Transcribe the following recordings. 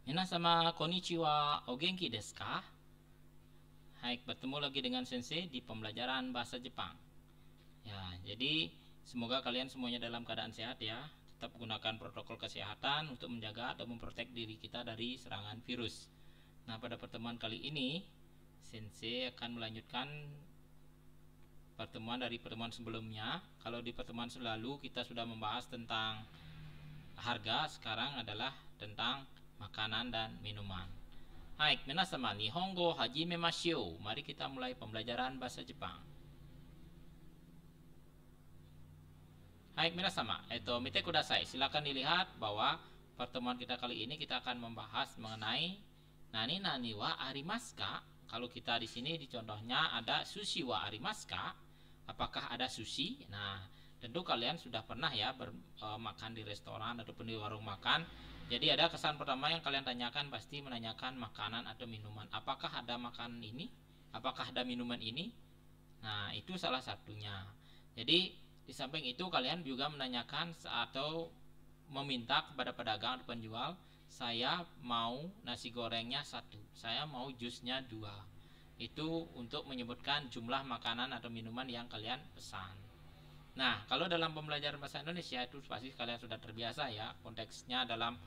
Minasama konnichiwa, o genki desu ka? Hai, bertemu lagi dengan Sensei di pembelajaran bahasa Jepang. Ya, jadi semoga kalian semuanya dalam keadaan sehat ya. Tetap gunakan protokol kesehatan untuk menjaga atau memprotek diri kita dari serangan virus. Nah, pada pertemuan kali ini Sensei akan melanjutkan pertemuan dari pertemuan sebelumnya. Kalau di pertemuan lalu kita sudah membahas tentang harga, sekarang adalah tentang makanan dan minuman. Hai, minasama, Nihongo hajimemashou. Mari kita mulai pembelajaran bahasa Jepang. Hai, minasama, mite kudasai. Silakan dilihat bahwa pertemuan kita kali ini kita akan membahas mengenai nani nani wa arimasu ka? Kalau kita di sini di contohnya ada sushi wa arimasu ka? Apakah ada sushi? Nah, tentu kalian sudah pernah ya makan di restoran ataupun di warung makan. Jadi ada kesan pertama yang kalian tanyakan, pasti menanyakan makanan atau minuman. Apakah ada makanan ini? Apakah ada minuman ini? Nah, itu salah satunya. Jadi di samping itu kalian juga menanyakan atau meminta kepada pedagang atau penjual, saya mau nasi gorengnya 1, saya mau jusnya 2. Itu untuk menyebutkan jumlah makanan atau minuman yang kalian pesan. Nah, kalau dalam pembelajaran bahasa Indonesia itu pasti kalian sudah terbiasa ya, konteksnya dalam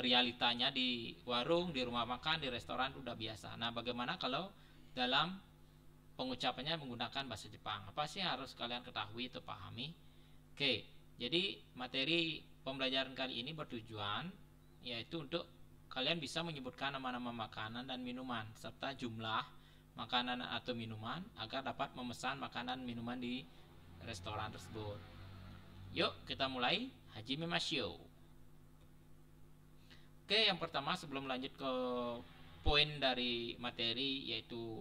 realitanya di warung, di rumah makan, di restoran udah biasa. Nah, bagaimana kalau dalam pengucapannya menggunakan bahasa Jepang? Apa sih yang harus kalian ketahui atau pahami? Oke, jadi materi pembelajaran kali ini bertujuan yaitu untuk kalian bisa menyebutkan nama-nama makanan dan minuman serta jumlah makanan atau minuman agar dapat memesan makanan minuman di restoran tersebut. Yuk kita mulai. Hajime mashou. Oke, yang pertama sebelum lanjut ke poin dari materi yaitu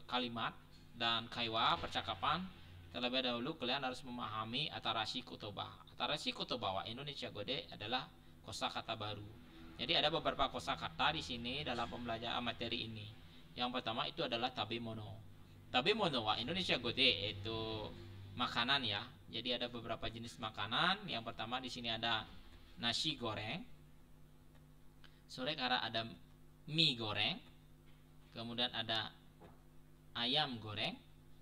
kalimat dan kaiwa, percakapan, terlebih dahulu kalian harus memahami atarashi kotoba. Atarashi kotoba wa Indonesia Gode adalah kosakata baru. Jadi ada beberapa kosakata di sini dalam pembelajaran materi ini. Yang pertama itu adalah tabemono. Tabemono wa Indonesia Gode itu makanan ya. Jadi ada beberapa jenis makanan. Yang pertama di sini ada nasi goreng. Sore kara ada mie goreng. Kemudian ada ayam goreng,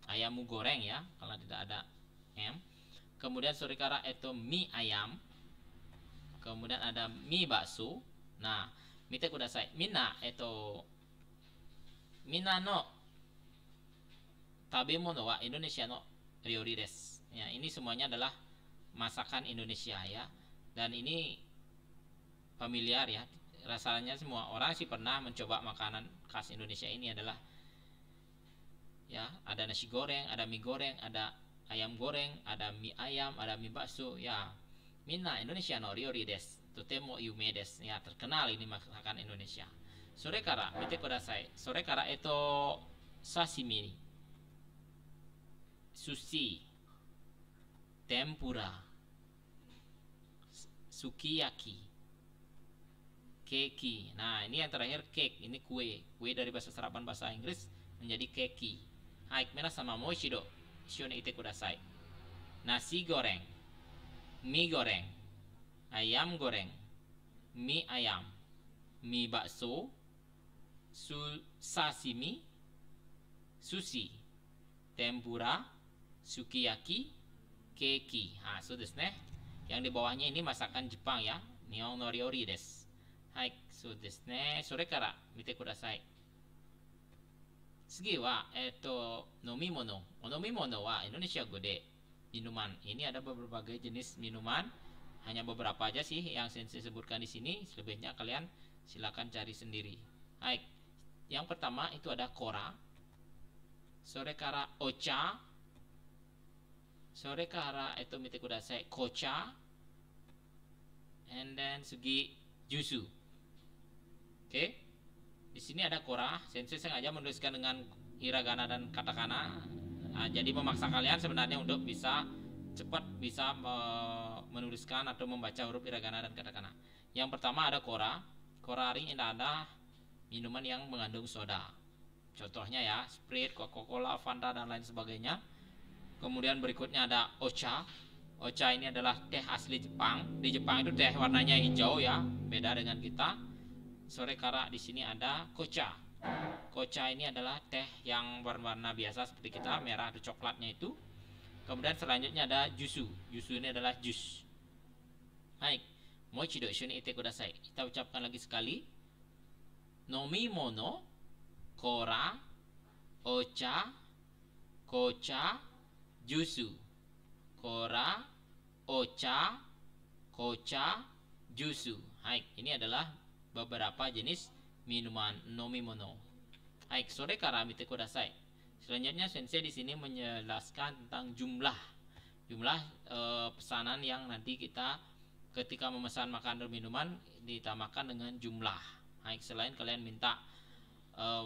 ayamu goreng ya, kalau tidak ada m. Kemudian sore kara itu mie ayam. Kemudian ada mie bakso. Nah, mite kudasai. Minna no tabemono wa Indonesia no ryori desu. Ya, ini semuanya adalah masakan Indonesia ya. Dan ini familiar ya. Rasanya semua orang sih pernah mencoba makanan khas Indonesia ini. Adalah ya, ada nasi goreng, ada mie goreng, ada ayam goreng, ada mie ayam, ada mie bakso ya. Minna Indonesia no ryori desu, totemo yume desu ya, terkenal ini masakan Indonesia. Sore kara mite kudasai. Sore kara itu sashimi, sushi, tempura, sukiyaki, keki. Nah, ini yang terakhir cake. Ini kue. Kue dari bahasa serapan bahasa Inggris menjadi keki. Hai, minasama mo ishido ishou ni ite kudasai. Nasi goreng, mie goreng, ayam goreng, mie ayam, mie bakso, sashimi, sushi, tempura, sukiyaki, keki. Ah, so desu ne. Yang di bawahnya ini masakan Jepang ya. Nihon no ryori desu. Hai, so desu ne. Sore kara mite kudasai. Sugi wa nomimono. Nomimono wa Indonesia Gode. Minuman. Ini ada berbagai jenis minuman. Hanya beberapa aja sih yang saya sebutkan di sini. Selebihnya kalian silakan cari sendiri. Hai. Yang pertama itu ada kora. Sore kara ocha. Sore kara itu mite kudasai kocha. And then sugi jusu. Oke. Di sini ada kora. Sensei sengaja menuliskan dengan hiragana dan katakana. Nah, jadi memaksa kalian sebenarnya untuk bisa cepat bisa menuliskan atau membaca huruf hiragana dan katakana. Yang pertama ada kora. Kora ini ada minuman yang mengandung soda. Contohnya ya, Sprite, Coca-Cola, Fanta dan lain sebagainya. Kemudian berikutnya ada ocha. Ocha ini adalah teh asli Jepang. Di Jepang itu teh warnanya hijau ya, beda dengan kita. Sore kara di sini ada kocha. Kocha ini adalah teh yang warna biasa seperti kita, merah atau coklatnya itu. Kemudian selanjutnya ada jusu. Jusu ini adalah jus. Baik, mochido ishou ni ite kudasai. Kita ucapkan lagi sekali. Nomimono, kora, ocha, kocha, jusu. Kora, ocha, kocha, jusu. Baik, ini adalah beberapa jenis minuman nomimono. Baik, sore kara mite kudasai. Selanjutnya sensei di sini menjelaskan tentang jumlah pesanan yang nanti kita ketika memesan makanan dan minuman ditamakan dengan jumlah. Baik, selain kalian minta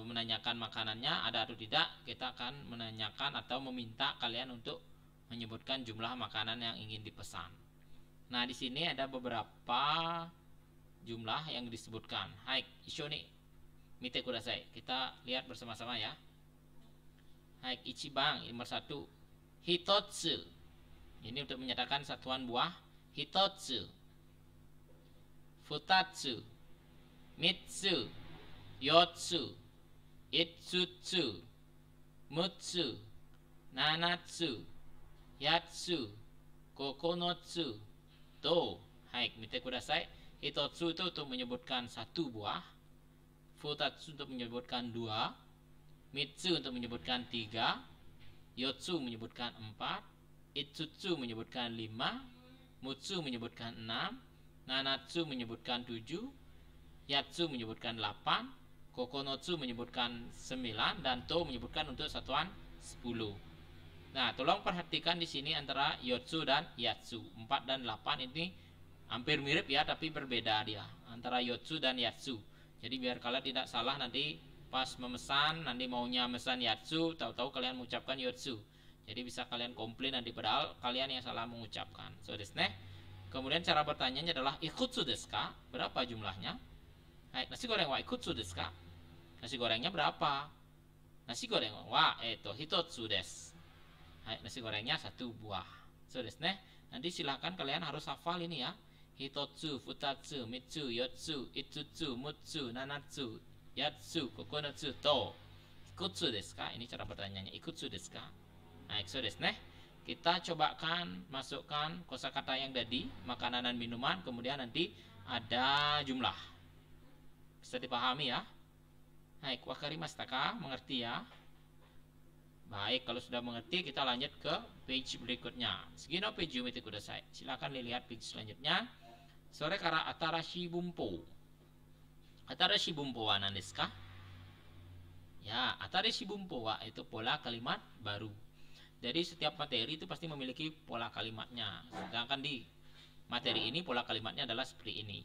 menanyakan makanannya ada atau tidak, kita akan menanyakan atau meminta kalian untuk menyebutkan jumlah makanan yang ingin dipesan. Nah, di sini ada beberapa jumlah yang disebutkan. Hai, ishou ni mite kudasai. Kita lihat bersama-sama ya. Hai, ichiban nomor 1, hitotsu. Ini untuk menyatakan satuan buah. Hitotsu, futatsu, mitsu, yotsu, itsutsu, mutsu, nanatsu, yatsu, kokonotsu, to. Hai, mite kudasai. Hitotsu itu untuk menyebutkan satu buah, futatsu untuk menyebutkan 2, mitsu untuk menyebutkan 3, yotsu menyebutkan 4, itsutsu menyebutkan 5, mutsu menyebutkan 6, nanatsu menyebutkan 7, yatsu menyebutkan 8, kokonotsu menyebutkan 9, dan to menyebutkan untuk satuan 10. Nah, tolong perhatikan di sini antara yotsu dan yatsu. 4 dan 8 ini hampir mirip ya, tapi berbeda dia antara yotsu dan yatsu. Jadi biar kalian tidak salah nanti pas memesan, nanti maunya memesan yatsu, tahu-tahu kalian mengucapkan yotsu. Jadi bisa kalian komplain nanti padahal kalian yang salah mengucapkan. So desu ne. Kemudian cara bertanyanya adalah ikutsu desu ka? Berapa jumlahnya? Hai, nasi goreng wa ikutsu desu ka? Nasi gorengnya berapa? Nasi goreng wa hitotsu desu. Hai, nasi gorengnya 1 buah. So desu ne. Nanti silahkan kalian harus hafal ini ya. Hitotsu, futatsu, mitsu, yotsu, itsutsu, mutsu, nanatsu, yatsu, kokonotsu, to. Ikutsu desu ka? Ini cara bertanyanya. Ikutsu desu ka? Nah, so desu ne. Kita cobakan masukkan kosakata yang tadi, makanan dan minuman, kemudian nanti ada jumlah. Bisa dipahami ya? Baik, wakarimashita ka? Mengerti ya? Baik, kalau sudah mengerti kita lanjut ke page berikutnya. Sugino page mite kudasai. Silakan dilihat page selanjutnya. Sore kara atarashi bunpo. Atarashi bunpo wa nan desu ka? Ya, atarashi bunpo wa itu pola kalimat baru. Jadi setiap materi itu pasti memiliki pola kalimatnya. Sedangkan di materi ini pola kalimatnya adalah seperti ini.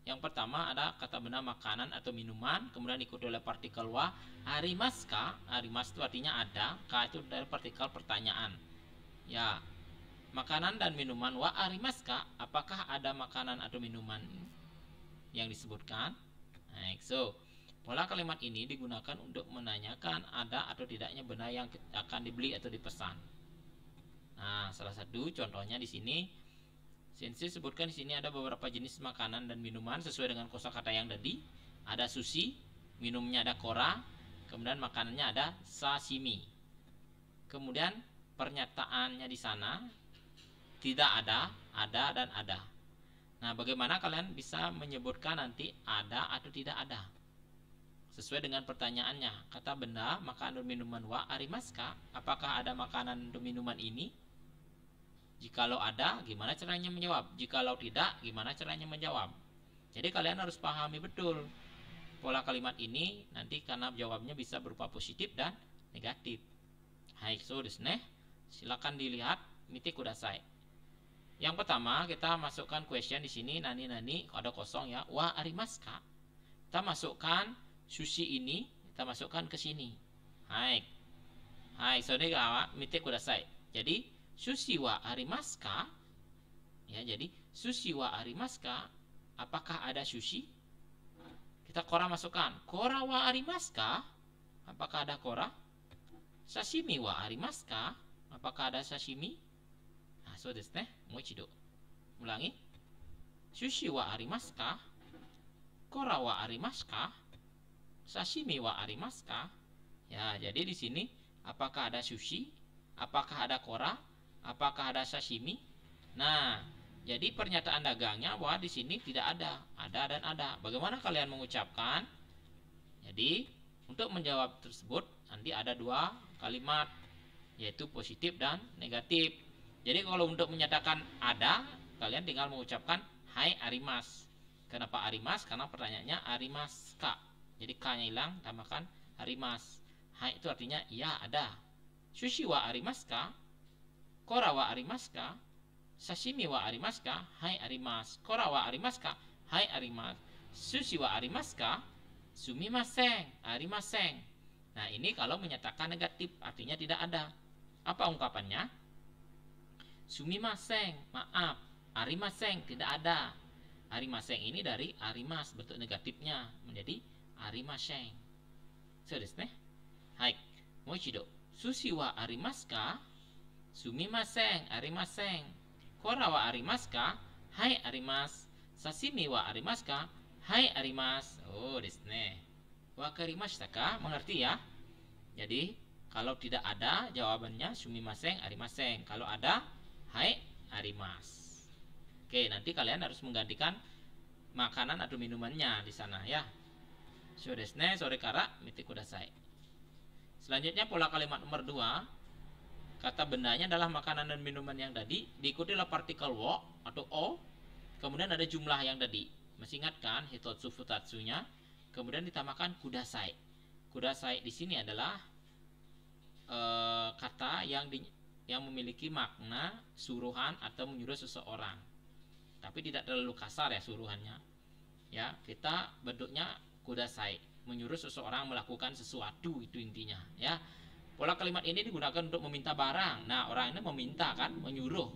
Yang pertama ada kata benda makanan atau minuman, kemudian diikuti oleh partikel wa. Arimasu ka? Arimasu itu artinya ada, ka itu dari partikel pertanyaan. Ya, makanan dan minuman wa arimasu ka? Apakah ada makanan atau minuman yang disebutkan? Baik, so pola kalimat ini digunakan untuk menanyakan ada atau tidaknya benda yang akan dibeli atau dipesan. Nah, salah satu contohnya di sini Sensei sebutkan di sini ada beberapa jenis makanan dan minuman sesuai dengan kosakata yang tadi. Ada sushi, minumnya ada kora, kemudian makanannya ada sashimi. Kemudian pernyataannya di sana tidak ada dan ada. Nah, bagaimana kalian bisa menyebutkan nanti ada atau tidak ada? Sesuai dengan pertanyaannya. Kata benda makanan dan minuman wa arimasu ka? Apakah ada makanan dan minuman ini? Jikalau ada, gimana caranya menjawab? Jikalau tidak, gimana caranya menjawab? Jadi kalian harus pahami betul pola kalimat ini nanti karena jawabnya bisa berupa positif dan negatif. Hai, so desu ne. Silakan dilihat mite kudasai. Yang pertama kita masukkan question di sini nani ada kosong ya. Wa arimasu ka? Kita masukkan sushi ini, kita masukkan ke sini. Hai. Hai, so ne ga mite kudasai. Jadi sushi wa arimasu ka? Ya, jadi sushi wa arimasu ka? Apakah ada sushi? Kita kora masukkan. Kora wa arimasu ka? Apakah ada kora? Sashimi wa arimasu ka? Apakah ada sashimi? Nah, そうですね。もう一度。Ulangi. Sushi wa arimasu ka? Kora wa arimasu ka? Sashimi wa arimasu ka? Ya, jadi di sini apakah ada sushi? Apakah ada kora? Apakah ada sashimi? Nah, jadi pernyataan dagangnya bahwa di sini tidak ada dan ada. Bagaimana kalian mengucapkan? Jadi, untuk menjawab tersebut nanti ada dua kalimat, yaitu positif dan negatif. Jadi kalau untuk menyatakan ada, kalian tinggal mengucapkan hai arimas. Kenapa arimas? Karena pertanyaannya arimas ka. Jadi k-nya hilang, tambahkan arimas. Hai itu artinya iya ada. Sushi wa arimas ka? Kora wa arimas ka? Sashimi wa arimas ka? Hai arimas. Kora wa arimas ka? Hai arimas. Sushi wa arimas ka? Sumimasen, arimasen. Nah ini kalau menyatakan negatif, artinya tidak ada. Apa ungkapannya? Sumimasen, maaf. Arimasen, tidak ada. Arimasen ini dari arimas, bentuk negatifnya menjadi arimasen. So desu ne. Hai, moichido. Sushi wa arimasu ka? Sumimasen, arimasen. Kora wa arimasu ka? Hai, arimasu. Sashimi wa arimasu ka? Hai, arimasu. Oh desu ne. Wakarimashita ka? Mengerti ya? Jadi kalau tidak ada, jawabannya sumimasen, arimasen. Kalau ada, hai, arimasu. Oke, nanti kalian harus menggantikan makanan atau minumannya di sana ya. So desu ne, sore kara mite kudasai. Selanjutnya pola kalimat nomor 2. Kata bendanya adalah makanan dan minuman yang tadi, diikuti oleh partikel wo atau o, kemudian ada jumlah yang tadi. Masih ingat kan hitotsu futatsunya? Kemudian ditambahkan kudasai. Kudasai di sini adalah kata yang memiliki makna suruhan atau menyuruh seseorang. Tapi tidak terlalu kasar ya suruhannya. Ya, kita bentuknya kudasai, menyuruh seseorang melakukan sesuatu, itu intinya ya. Pola kalimat ini digunakan untuk meminta barang. Nah, orang ini meminta kan, menyuruh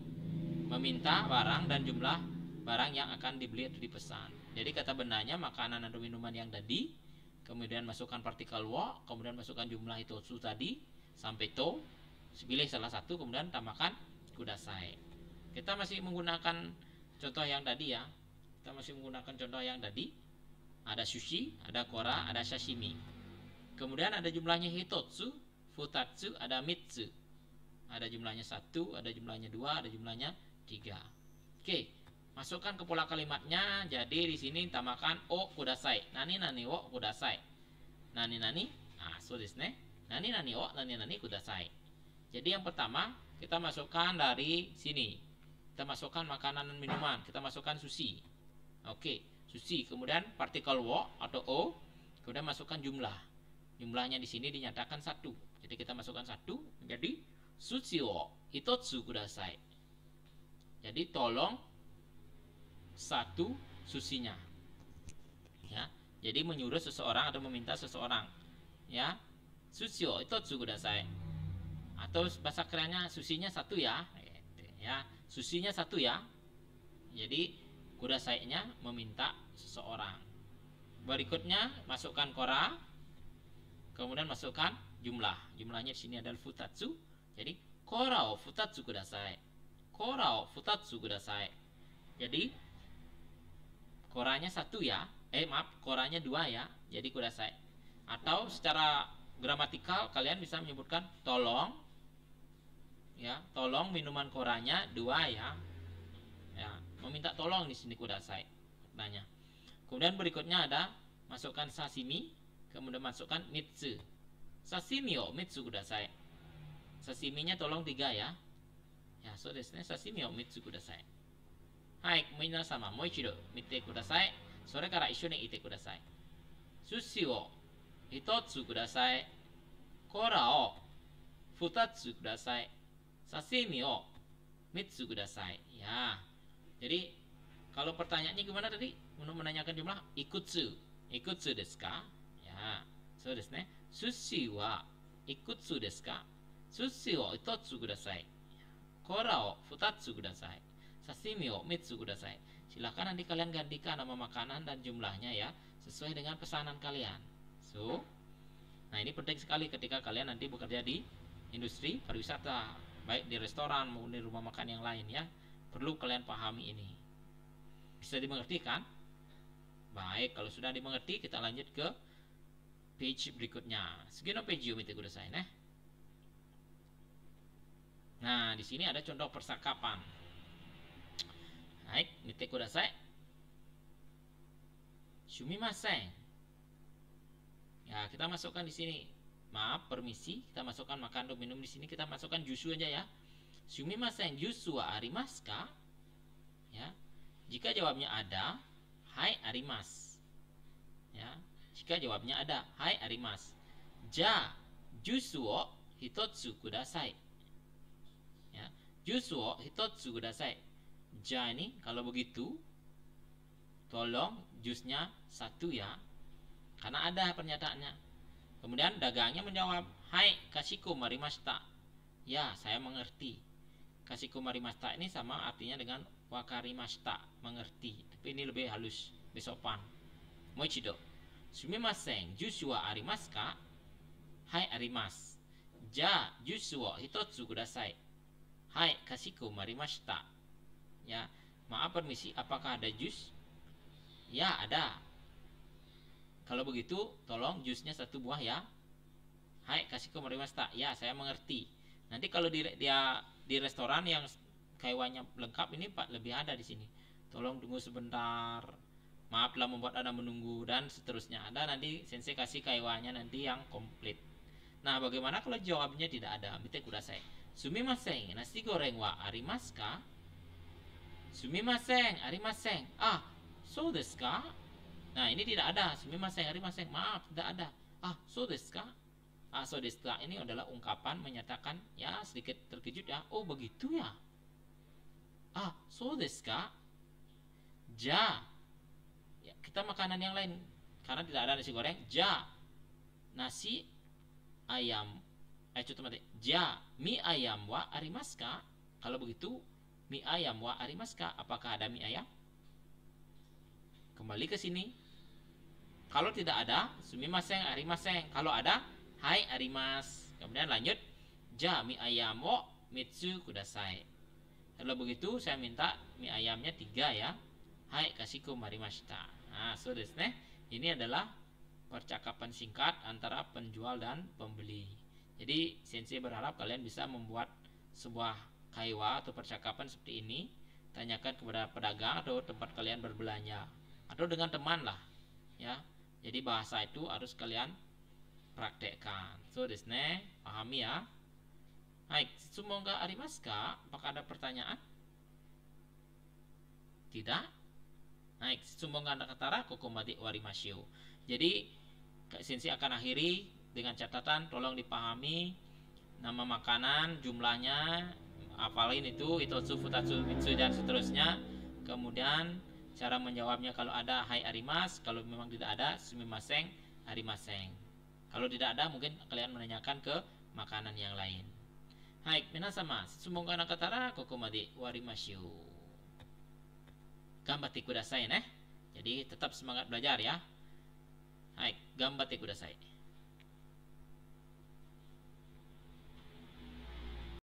meminta barang dan jumlah barang yang akan dibeli atau dipesan. Jadi kata bendanya makanan atau minuman yang tadi, kemudian masukkan partikel wo, kemudian masukkan jumlah hitotsu tadi sampai to, pilih salah satu, kemudian tambahkan kudasai. Kita masih menggunakan contoh yang tadi ya. Kita masih menggunakan contoh yang tadi. Ada sushi, ada kora, ada sashimi. Kemudian ada jumlahnya hitotsu, futatsu, ada mitsu. Ada jumlahnya 1, ada jumlahnya 2, ada jumlahnya 3. Oke, masukkan ke pola kalimatnya. Jadi di sini tambahkan o kudasai. Nani nani o kudasai. Nani nani, so desu ne. Nani nani o, nani nani kudasai. Jadi yang pertama kita masukkan dari sini. Kita masukkan makanan dan minuman, kita masukkan sushi. Oke, sushi, kemudian partikel wo atau o, kemudian masukkan jumlah. Jumlahnya di sini dinyatakan 1. Jadi kita masukkan 1 menjadi sushi wo hitotsu kudasai. Jadi tolong 1 sushinya. Ya. Jadi menyuruh seseorang atau meminta seseorang. Ya. Sushi wo hitotsu kudasai. Atau bahasa kerennya sushinya 1 ya. Ya, sushinya 1 ya. Jadi kudasai-nya meminta seseorang. Berikutnya masukkan kora, kemudian masukkan jumlah. Jumlahnya di sini adalah futatsu. Jadi kora o futatsu kudasai. Kora o futatsu kudasai. Jadi koranya 1 ya. Koranya 2 ya. Jadi kudasai. Atau secara gramatikal kalian bisa menyebutkan tolong ya, tolong minuman koranya 2 ya. Ya, meminta tolong di sini kudasai maknanya. Kemudian berikutnya ada masukkan sashimi, kemudian masukkan mitsu. Sashimi o mitsu kudasai. Sashiminya tolong 3 ya. Ya, so desu ne, sashimi o mitsu kudasai. Hai, minasama moichido mite kudasai. Sore kara issho ni ite kudasai. Sushi o hitotsu kudasai. Kora o futatsu kudasai. Sashimi o mitsu kudasai. Ya. Jadi kalau pertanyaannya gimana tadi? Untuk menanyakan jumlah ikutsu. Ikutsu desu ka? Ya. So desu ne. Sushi wa ikutsu desu ka? Sushi o hitotsu kudasai. Kora o futatsu kudasai. Sashimi o mitsu kudasai. Silahkan nanti kalian gantikan nama makanan dan jumlahnya ya, sesuai dengan pesanan kalian. So, nah ini penting sekali ketika kalian nanti bekerja di industri pariwisata. baik di restoran maupun di rumah makan yang lain ya. Perlu kalian pahami ini. Bisa dimengerti kan? Baik, kalau sudah dimengerti kita lanjut ke page berikutnya. Segino page mite kudasai ne. Nah, di sini ada contoh percakapan. Baik, mite kudasai. Sumimasen. Ya, kita masukkan di sini. Maaf, permisi. Kita masukkan makan atau minum di sini. Kita masukkan jusu aja ya. Sumimasen, jusu wa arimasu ka? Ya. Jika jawabnya ada, hai arimasu. Ya. Jika jawabnya ada, hai arimasu. Ja, jusu wo hitotsu kudasai. Ya. Jusu wo hitotsu kudasai. Ja ini kalau begitu, tolong jusnya satu ya. Karena ada pernyataannya. Kemudian dagangnya menjawab, hai kashiku marimashita. Ya, saya mengerti. Kashiku marimashita ini sama artinya dengan wakarimashita, mengerti. Tapi ini lebih halus, lebih sopan. Moichido. Sumimasen, jusu wa arimasu ka? Hai, arimasu. Ja, jusu wo hitotsu kudasai. Hai, kashiku marimashita. Ya, maaf permisi, apakah ada jus? Ya, ada. Kalau begitu, tolong jusnya satu buah ya. Hai, kasihku marimashita. Ya, saya mengerti. Nanti kalau di restoran yang kaiwanya lengkap ini Pak lebih ada di sini. Tolong tunggu sebentar. Maaf telah membuat Anda menunggu dan seterusnya. Ada nanti sensei kasih kaiwanya nanti yang komplit. Nah, bagaimana kalau jawabnya tidak ada? Mite kudasai. Sumimasen, nasi goreng wa arimasu ka? Sumimasen, arimasen. Ah, so desu ka? Nah, ini tidak ada. Sumimasen, arimasen. Maaf, tidak ada. Ah, so desu ka? Ah, so desu ka ini adalah ungkapan menyatakan ya sedikit terkejut ya. Oh, begitu ya. Ah, so desu ka? Ja. Ya, kita makanan yang lain karena tidak ada nasi goreng. Ja. Nasi ayam. Coba mati. Ja, mie ayam wa arimasu ka? Kalau begitu, mie ayam wa arimasu ka? Apakah ada mie ayam? Kembali ke sini. Kalau tidak ada, sumimasen, arimasen. Kalau ada, hai arimasu. Kemudian lanjut, ja mie ayam wo mitsu kudasai. Kalau begitu, saya minta mie ayamnya 3 ya. Hai kashiku marimashita. Nah, so desu ne. Ini adalah percakapan singkat antara penjual dan pembeli. Jadi, sensei berharap kalian bisa membuat sebuah kaiwa atau percakapan seperti ini. Tanyakan kepada pedagang atau tempat kalian berbelanja. Atau dengan teman lah ya. Jadi bahasa itu harus kalian praktekkan. So desu ne, pahami ya. Hai, semoga arimasu ka? Apakah ada pertanyaan? Tidak? Hai, semoga anda katara kokomade warimashio. Jadi sensei akan akhiri dengan catatan tolong dipahami nama makanan, jumlahnya, hafalin itu hitotsu, futatsu, mitsu dan seterusnya. Kemudian cara menjawabnya kalau ada hai arimasu, kalau memang tidak ada sumimasen, arimasen. Kalau tidak ada mungkin kalian menanyakan ke makanan yang lain. Hai, minasama, semoga nakatara kokomade warimashio. Gambatte kudasai ne. Jadi tetap semangat belajar ya. Hai, gambatte kudasai.